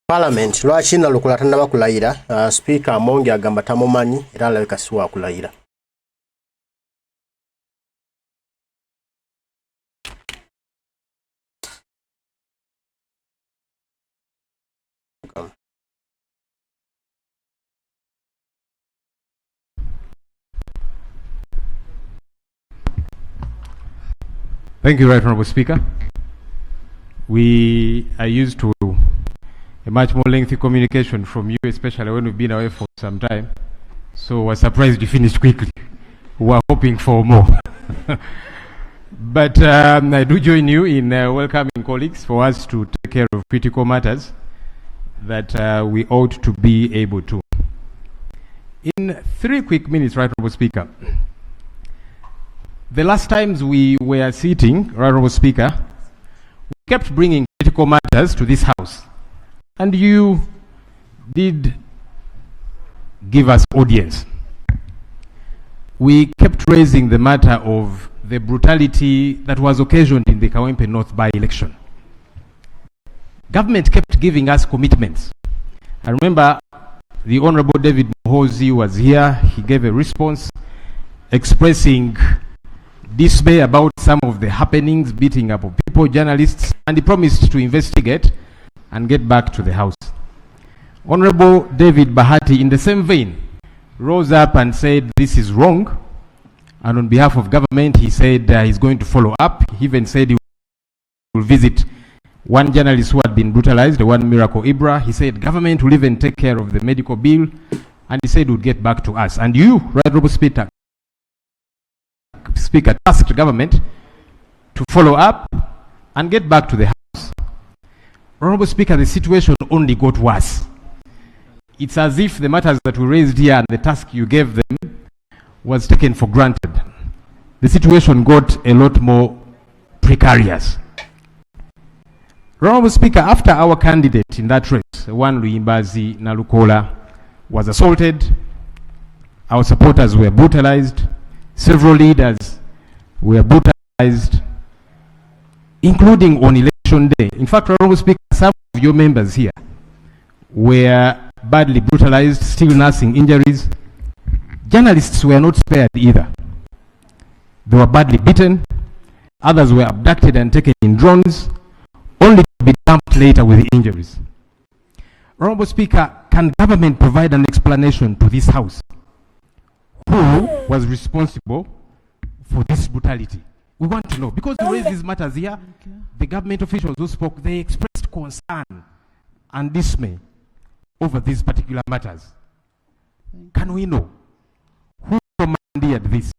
Parliament lwaki Nalukoola tannaba kulayira? Speaker Amongi agamba tamumanyi era alabika si wa kulayira. Thank you, Right Honourable Speaker. We are used to a much more lengthy communication from you, especially when we've been away for some time. So we're surprised you finished quickly. We're hoping for more. But I do join you in welcoming colleagues for us to take care of critical matters that we ought to be able to. In 3 quick minutes, Right Honourable Speaker. The last times we were sitting, Right Honourable Speaker, we kept bringing critical matters to this House. And you did give us audience. We kept raising the matter of the brutality that was occasioned in the Kawempe North by-election. Government kept giving us commitments. I remember the Honourable David Mohozi was here. He gave a response expressing dismay about some of the happenings, beating up of people, journalists, and he promised to investigate and get back to the House. Honourable David Bahati, in the same vein, rose up and said this is wrong, and on behalf of government he said he's going to follow up. He even said he will visit one journalist who had been brutalized, the one Miracle Ibra. He said government will even take care of the medical bill, and he said he would get back to us. And you, Right Honourable Speaker, tasked government to follow up and get back to the House. Honourable Speaker, the situation only got worse. It's as if the matters that we raised here and the task you gave them was taken for granted. The situation got a lot more precarious. Honourable Speaker, after our candidate in that race, one Luimbazi Nalukoola, was assaulted, our supporters were brutalized, several leaders were brutalized, including on election day. In fact, Honourable Speaker, some of your members here were badly brutalized, still nursing injuries. Journalists were not spared either. They were badly beaten. Others were abducted and taken in drones, only to be dumped later with injuries. Honourable Speaker, can government provide an explanation to this House? Who was responsible for this brutality? We want to know, because we raised these matters here. The government officials who spoke, they expressed concern and dismay over these particular matters. Can we know who commandeered this?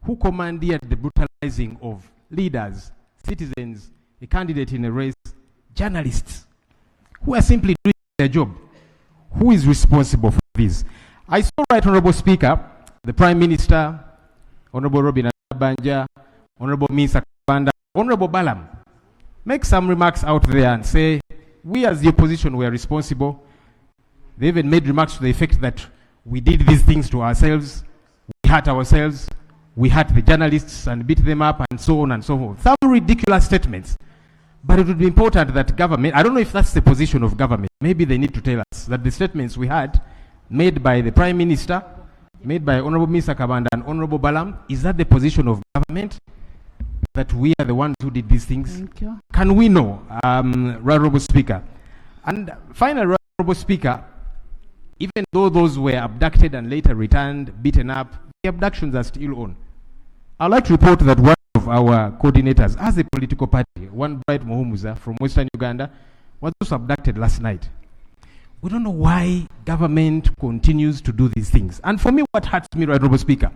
Who commandeered the brutalizing of leaders, citizens, a candidate in a race, journalists, who are simply doing their job? Who is responsible for this? I saw, Right Honourable Speaker, the Prime Minister, Honourable Robin Banja, Honourable Misa Kabanda, Honourable Balam, make some remarks out there and say, we as the opposition were responsible. They even made remarks to the effect that we did these things to ourselves, we hurt ourselves, we hurt the journalists and beat them up, and so on and so forth. Some ridiculous statements. But it would be important that government, I don't know if that's the position of government, maybe they need to tell us that the statements we had made by the Prime Minister, made by Honourable Misa Kabanda and Honourable Balam, is that the position of government, that we are the ones who did these things? Thank you. Can we know, Right Honourable Speaker? And finally, Right Honourable Speaker, even though those were abducted and later returned, beaten up, the abductions are still on. I'd like to report that one of our coordinators, as a political party, one Bright Muhumuza from Western Uganda, was also abducted last night. We don't know why government continues to do these things. And for me, what hurts me, Right Honourable Speaker,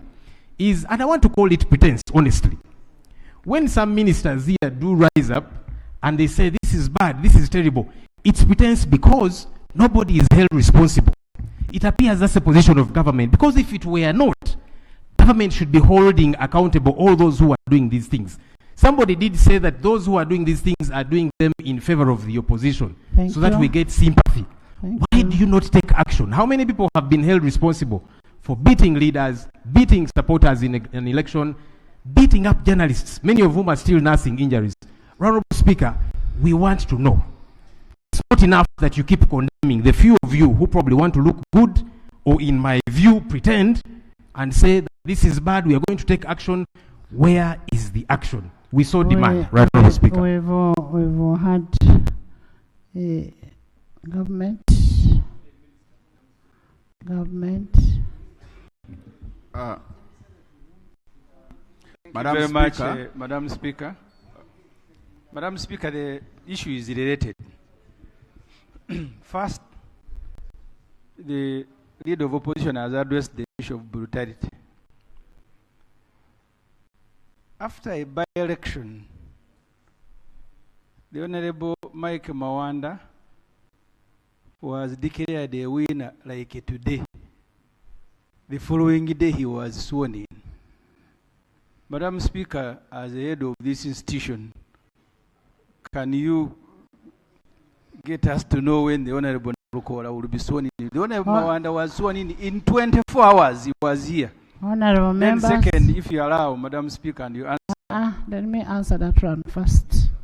is, and I want to call it pretense, honestly. When some ministers here do rise up and they say, this is bad, this is terrible, it's pretense because nobody is held responsible. It appears that's the position of government, because if it were not, government should be holding accountable all those who are doing these things. Somebody did say that those who are doing these things are doing them in favor of the opposition, so that we get sympathy. Why do you not take action? How many people have been held responsible for beating leaders, beating supporters in an election, beating up journalists, many of whom are still nursing injuries? Honourable Speaker, we want to know. It's not not enough that you keep condemning the few of you who probably want to look good, or in my view, pretend and say that this is bad, we are going to take action. Where is the action? We saw demand, right, Mr. Speaker. We've had government. Madam Speaker. Madam Speaker. Madam Speaker, the issue is related. First, the leader of opposition has addressed the issue of brutality. After a by-election, the Honorable Mike Mawanda was declared a winner like today. The following day he was sworn in. Madam Speaker, as the head of this institution, can you get us to know when the Honorable Nalukoola will be sworn in? The Honorable Mawanda was sworn in 24 hours. He was here. Honorable members. Then second, if you allow, Madam Speaker, and you answer. Let me answer that one first.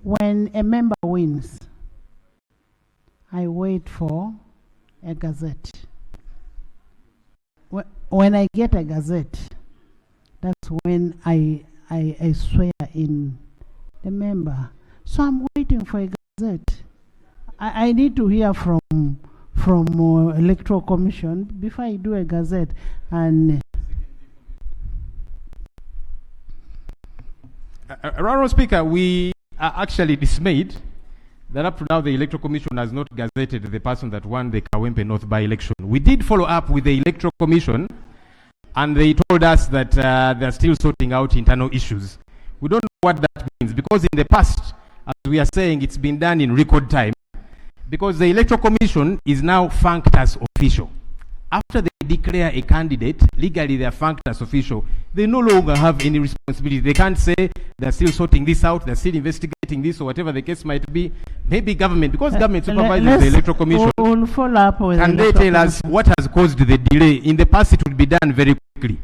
When a member wins, I wait for a gazette. When I get a gazette, that's when I swear in the member. So I'm waiting for a gazette. I need to hear from Electoral Commission before I do a gazette. And Honourable Speaker, we are actually dismayed that up to now the Electoral Commission has not gazetted the person that won the Kawempe North by-election. We did follow up with the Electoral Commission, and they told us that they're still sorting out internal issues. We don't know what that means, because in the past, as we are saying, it's been done in record time, because the Electoral Commission is now funked as official. After they declare a candidate, legally they are funked as official. They no longer have any responsibility. They can't say they're still sorting this out, they're still investigating this, or whatever the case might be. Maybe government, because government supervises the Electoral Commission. We'll follow up with and they tell us what has caused the delay. In the past, it would be done very quickly.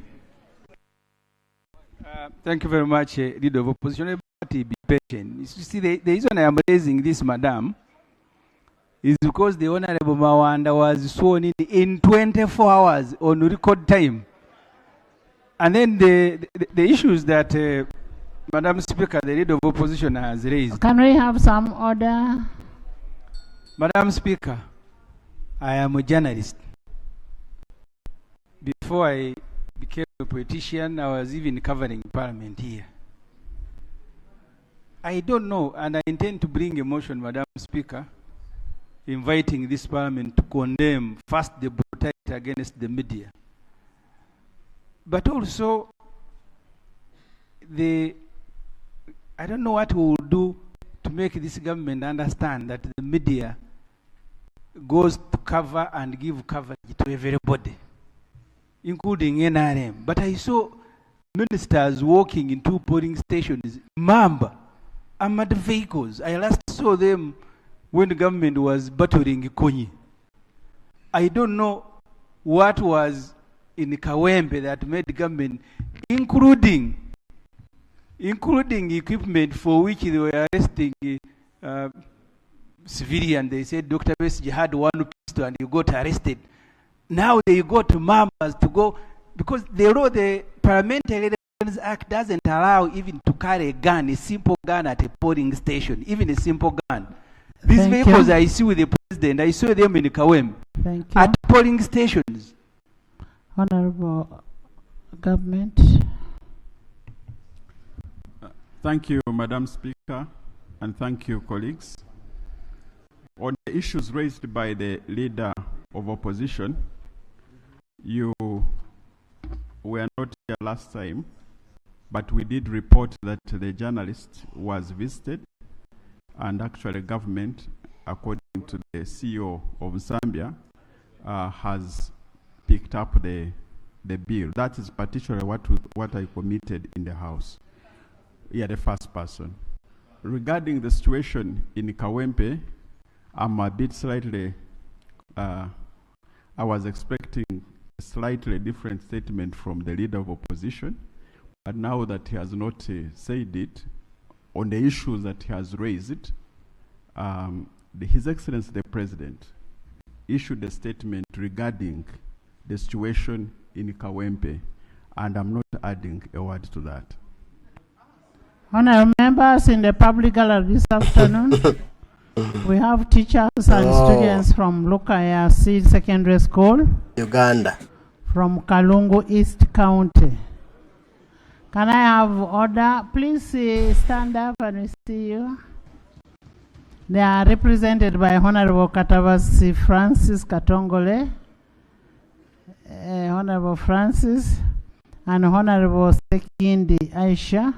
Thank you very much, Leader of Opposition. Be patient. You see, the reason I am raising this, Madam, is because the Honorable Mawanda was sworn in 24 hours on record time. And then the issues that Madam Speaker, the Leader of Opposition, has raised. Can we have some order? Madam Speaker, I am a journalist. Before I became a politician, I was even covering Parliament here. I don't know, and I intend to bring a motion, Madam Speaker, inviting this Parliament to condemn first the brutality against the media, but also I don't know what we will do to make this government understand that the media goes to cover and give coverage to everybody, including NRM. But I saw ministers walking into polling stations, armored vehicles. I last saw them when the government was battling Konyi. I don't know what was in Kawempe that made the government, including equipment for which they were arresting civilians. They said Dr. Besige had one pistol and you got arrested. Now they got members to go, because the Parliamentary Elections Act doesn't allow even to carry a gun, a simple gun at a polling station, even a simple gun. These vehicles I see with the president, I saw them in Kawempe at polling stations. Honorable Government. Thank you, Madam Speaker, and thank you, colleagues. On the issues raised by the Leader of Opposition, you were not here last time, but we did report that the journalist was visited, and actually government, according to the CEO of Zambia, has picked up the bill. That is particularly what I committed in the House. Yeah, the first person. Regarding the situation in Kawempe, I'm a bit slightly, I was expecting a slightly different statement from the Leader of Opposition, And now that he has not said it, on the issues that he has raised, His Excellency the President issued a statement regarding the situation in Kawempe, and I'm not adding a word to that. Honorable members in the public gallery this afternoon, we have teachers and students from Lukaya Seed Secondary School, Uganda. from Kalungu East County. Can I have order? Please stand up and we see you. They are represented by Honorable Katavasi Francis Katongole, Honorable Francis, and Honorable Sekindi Aisha.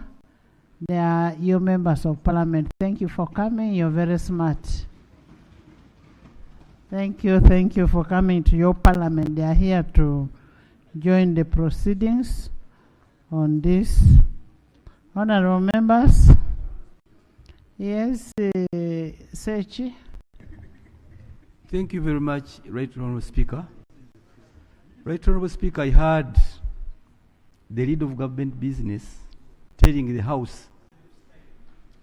They are your members of parliament. Thank you for coming. You're very smart. Thank you for coming to your parliament. They are here to join the proceedings on this. Honorable members. Yes, Sechi. Thank you very much, Right Honorable Speaker. Right Honorable Speaker, I heard the lead of government business telling the House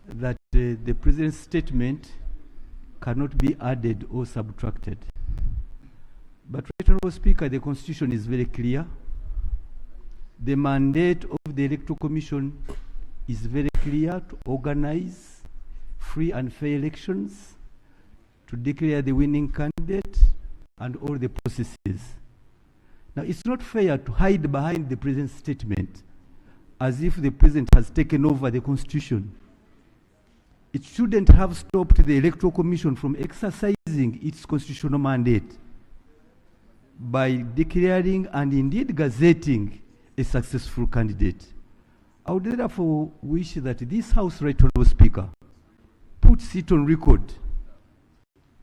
that the President's statement cannot be added or subtracted. But Right Honorable Speaker, the Constitution is very clear. The mandate of the Electoral Commission is very clear: to organize free and fair elections, to declare the winning candidate, and all the processes. Now, it's not fair to hide behind the President's statement as if the President has taken over the Constitution. It shouldn't have stopped the Electoral Commission from exercising its constitutional mandate by declaring and indeed gazetting a successful candidate. I would therefore wish that this House, Right Honorable Speaker, puts it on record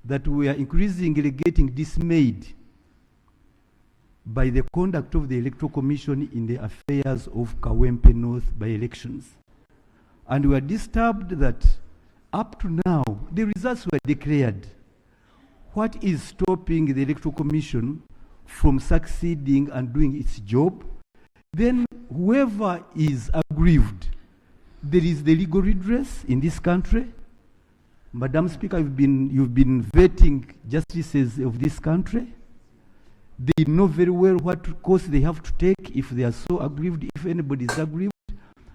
that we are increasingly getting dismayed by the conduct of the Electoral Commission in the affairs of Kawempe North by-elections. And we are disturbed that up to now, the results were declared. What is stopping the Electoral Commission from succeeding and doing its job? Then whoever is aggrieved, there is the legal redress in this country. Madam Speaker, you've been vetting justices of this country. They know very well what course they have to take if they are so aggrieved, if anybody is aggrieved,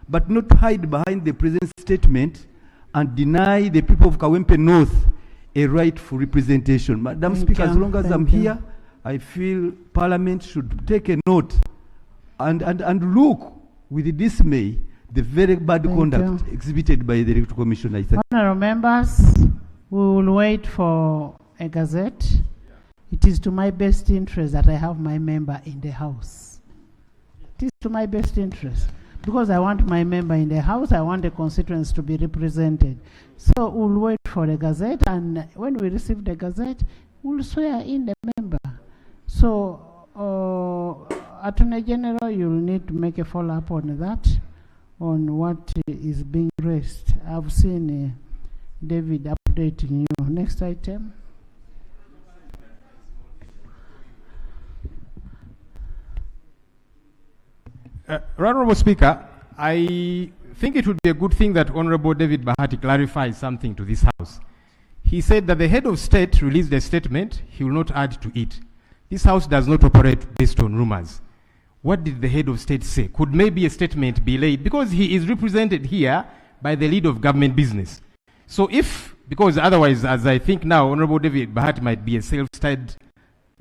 but not hide behind the President's statement and deny the people of Kawempe North a right for representation. Madam Speaker, as long as I'm here, I feel Parliament should take a note and look with dismay the very bad conduct exhibited by the Electoral Commission. I thank Honorable members, we will wait for a gazette. It is to my best interest that I have my member in the House. It is to my best interest. Because I want my member in the House, I want the constituents to be represented. So we'll wait for the gazette, and when we receive the gazette, we'll swear in the member. So, Attorney General, you'll need to make a follow-up on that, on what is being raised. I've seen David updating you. Next item. Honorable Speaker, I think it would be a good thing that Honorable David Bahati clarifies something to this House. He said that the head of state released a statement, he will not add to it. This House does not operate based on rumors. What did the head of state say? Could maybe a statement be laid? Because he is represented here by the lead of government business. So if, because otherwise, as I think now, Honorable David Bahati might be a self-styled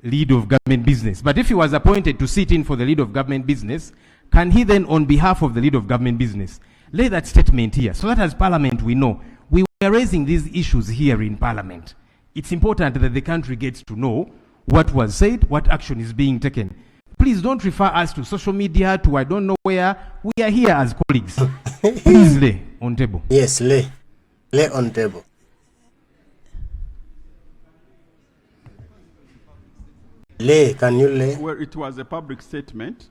lead of government business. But if he was appointed to sit in for the lead of government business, can he then, on behalf of the lead of government business, lay that statement here, so that as Parliament we know, we were raising these issues here in Parliament. It's important that the country gets to know what was said, what action is being taken. Please don't refer us to social media, to I don't know where. We are here as colleagues. Please lay on table. Yes, lay on table. Lay, can you lay? Well, it was a public statement.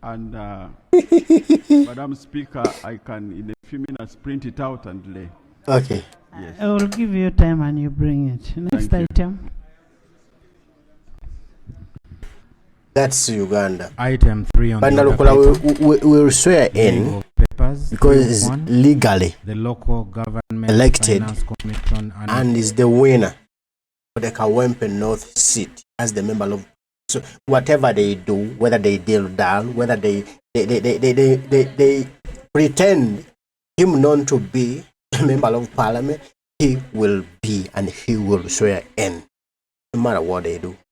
And Madam Speaker, I can in a few minutes print it out and lay. Okay. Yes. I will give you time and you bring it. Next item. That's Uganda. Item 3 on But the Nalukoola will swear in papers, because it's legally the local government elected finance commission and is the winner for the Kawempe North seat as the member of. So whatever they do, whether they deal down, whether they pretend him not to be a member of parliament, he will be and he will swear in, no matter what they do.